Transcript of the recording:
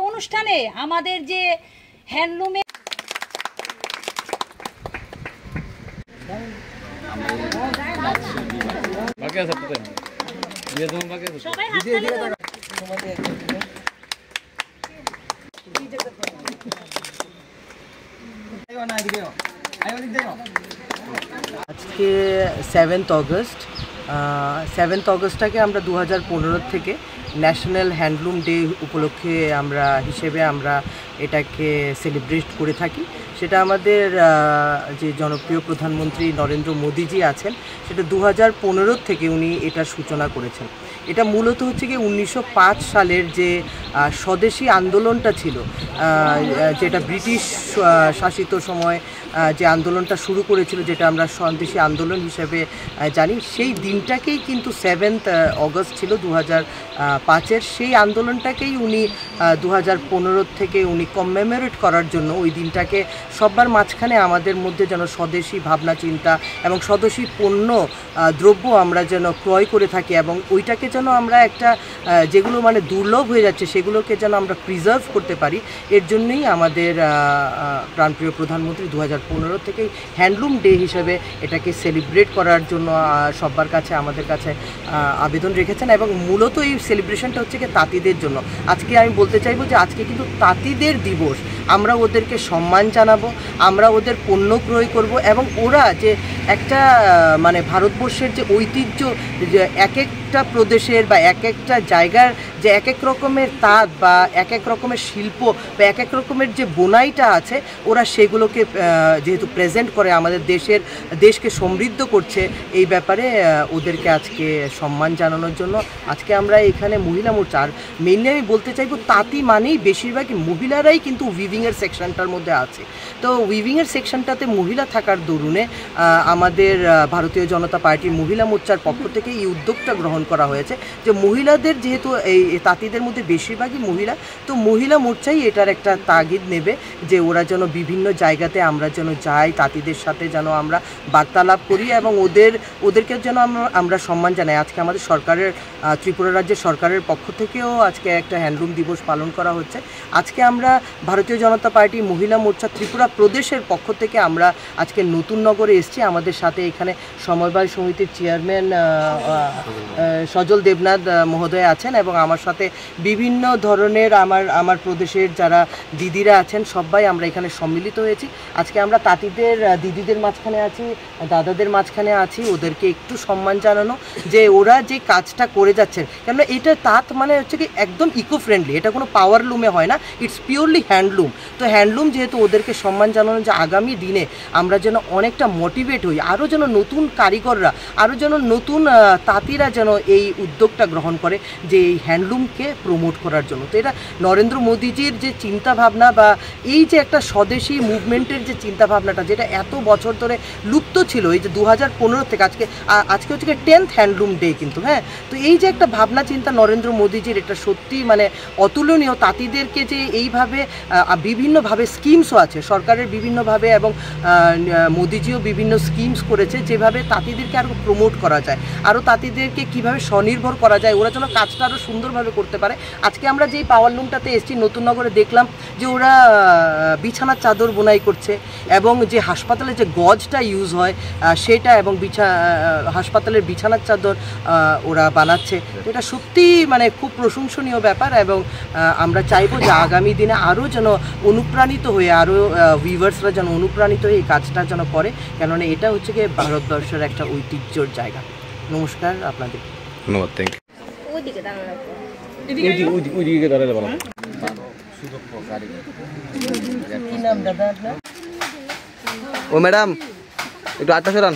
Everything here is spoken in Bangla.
অনুষ্ঠানে আমাদের যে হ্যান্ডলুমে আজকে 7th অগস্ট 7th অগস্টটাকে আমরা 2015 থেকে ন্যাশনাল হ্যান্ডলুম ডে উপলক্ষে আমরা এটাকে সেলিব্রেট করে থাকি। সেটা আমাদের যে জনপ্রিয় প্রধানমন্ত্রী নরেন্দ্র মোদীজি আছেন, সেটা 2015 থেকে উনি এটার সূচনা করেছেন। এটা মূলত হচ্ছে কি 1905 সালের যে স্বদেশী আন্দোলনটা ছিল, যেটা ব্রিটিশ শাসিত সময় যে আন্দোলনটা শুরু করেছিল, যেটা আমরা স্বদেশী আন্দোলন হিসেবে জানি, সেই দিনটাকেই কিন্তু 7th অগস্ট ছিল 2005-এর। সেই আন্দোলনটাকেই উনি 2015 থেকে উনি কমেমোরেট করার জন্য ওই দিনটাকে সবার মাঝখানে আমাদের মধ্যে যেন স্বদেশী ভাবনা চিন্তা এবং স্বদেশী পণ্য দ্রব্য আমরা যেন ক্রয় করে থাকি, এবং ওইটাকে যেন আমরা একটা যেগুলো মানে দুর্লভ হয়ে যাচ্ছে সেগুলোকে যেন আমরা প্রিজার্ভ করতে পারি। এর জন্যই আমাদের প্রাণপ্রিয় প্রধানমন্ত্রী 2015 থেকেই হ্যান্ডলুম ডে হিসেবে এটাকে সেলিব্রেট করার জন্য সবার কাছে আমাদের কাছে আবেদন রেখেছেন। এবং মূলত এই সেলিব্রেশনটা হচ্ছে কি তাঁতিদের জন্য। আজকে আমি বলতে চাইবো যে আজকে কিন্তু তাঁতিদের দিবস। আমরা ওদেরকে সম্মান জানাবো, আমরা ওদের পণ্য ক্রয় করব, এবং ওরা যে একটা মানে ভারতবর্ষের যে ঐতিহ্য, যে এক একটা প্রদেশের বা এক একটা জায়গার যে এক এক রকমের তাঁত বা এক এক রকমের শিল্প বা এক এক রকমের যে বোনাইটা আছে, ওরা সেগুলোকে যেহেতু প্রেজেন্ট করে আমাদের দেশকে সমৃদ্ধ করছে, এই ব্যাপারে ওদেরকে আজকে সম্মান জানানোর জন্য আজকে আমরা এখানে মহিলা মোর্চা। আর মেইনলি আমি বলতে চাইবো তাঁতি মানেই বেশিরভাগই মহিলারাই কিন্তু উইভিংয়ের সেকশনটার মধ্যে আছে। তো উইভিংয়ের সেকশনটাতে মহিলা থাকার দরুনে আমাদের ভারতীয় জনতা পার্টির মহিলা মোর্চার পক্ষ থেকে এই উদ্যোগটা গ্রহণ করা হয়েছে যে মহিলাদের, যেহেতু এই তাঁতিদের মধ্যে বেশিরভাগই মহিলা, তো মহিলা মোর্চাই এটার একটা তাগিদ নেবে যে ওরা যেন বিভিন্ন জায়গাতে আমরা যেন যাই, তাঁতিদের সাথে যেন আমরা বার্তালাপ করি এবং ওদেরকে যেন আমরা সম্মান জানাই। আজকে আমাদের সরকারের ত্রিপুরা রাজ্যের সরকারের পক্ষ থেকেও আজকে একটা হ্যান্ডলুম দিবস পালন করা হচ্ছে। আজকে আমরা ভারতীয় জনতা পার্টি মহিলা মোর্চা ত্রিপুরা প্রদেশের পক্ষ থেকে আমরা আজকে নতুন নগরে এসেছি। আমাদের সাথে এখানে সমবায় সমিতির চেয়ারম্যান সজল দেবনাথ মহোদয় আছেন, এবং আমার সাথে বিভিন্ন ধরনের আমার প্রদেশের যারা দিদিরা আছেন, সবাই আমরা এখানে সম্মিলিত হয়েছি। আজকে আমরা তাঁতিদের দিদিদের মাঝখানে আছি, দাদাদের মাঝখানে আছি, ওদেরকে একটু সম্মান জানানো যে ওরা যে কাজটা করে যাচ্ছেন। কেননা এটা তাঁত মানে হচ্ছে কি একদম ইকো ফ্রেন্ডলি, এটা কোনো পাওয়ার লুমে হয় না, ইটস পিওরলি হ্যান্ডলুম। তো হ্যান্ডলুম যেহেতু, ওদেরকে সম্মান জানানো যে আগামী দিনে আমরা যেন অনেকটা মোটিভেট হই, আরও যেন নতুন কারিগররা, আরও যেন নতুন তাঁতিরা যেন এই উদ্যোগটা গ্রহণ করে যে এই হ্যান্ডলুমকে প্রমোট করার জন্য। তো এটা নরেন্দ্র মোদীজির যে চিন্তাভাবনা বা এই যে একটা স্বদেশী মুভমেন্টের যে চিন্তাভাবনাটা, যেটা এত বছর ধরে লুপ্ত ছিল, এই যে 2015 থেকে আজকে হচ্ছে 10th হ্যান্ডলুম ডে কিন্তু, হ্যাঁ। তো এই যে একটা ভাবনা চিন্তা নরেন্দ্র মোদীজির, এটা সত্যি মানে অতুলনীয়। তাঁতিদেরকে যে এইভাবে বিভিন্নভাবে স্কিমসও আছে সরকারের বিভিন্নভাবে, এবং মোদীজিও বিভিন্ন স্কিমস করেছে যেভাবে তাঁতিদেরকে আরও প্রমোট করা যায়, আরও তাঁতিদেরকে কীভাবে স্বনির্ভর করা যায়, ওরা যেন কাজটা আরও সুন্দরভাবে করতে পারে। আজকে আমরা যেই পাওয়ার লুমটাতে এসেছি নতুন নগরে, দেখলাম যে ওরা বিছানার চাদর বোনাই করছে, এবং যে হাসপাতালে যে গজটা ইউজ হয় সেটা, এবং হাসপাতালের বিছানার চাদর ওরা বানাচ্ছে। তো এটা সত্যি মানে খুব প্রশংসনীয় ব্যাপার, এবং আমরা চাইবো যে আগামী দিনে আরও যেন অনুপ্রাণিত হয়ে, আরও ভিউয়ার্সরা যেন অনুপ্রাণিত হয়ে এই কাজটা যেন করে, কেননা এটা হচ্ছে কি ভারতবর্ষের একটা ঐতিহ্যর জায়গা। নমস্কার আপনাদের, ধন্যবাদ। Thank you. ও ম্যাডাম একটু আটটা সরান।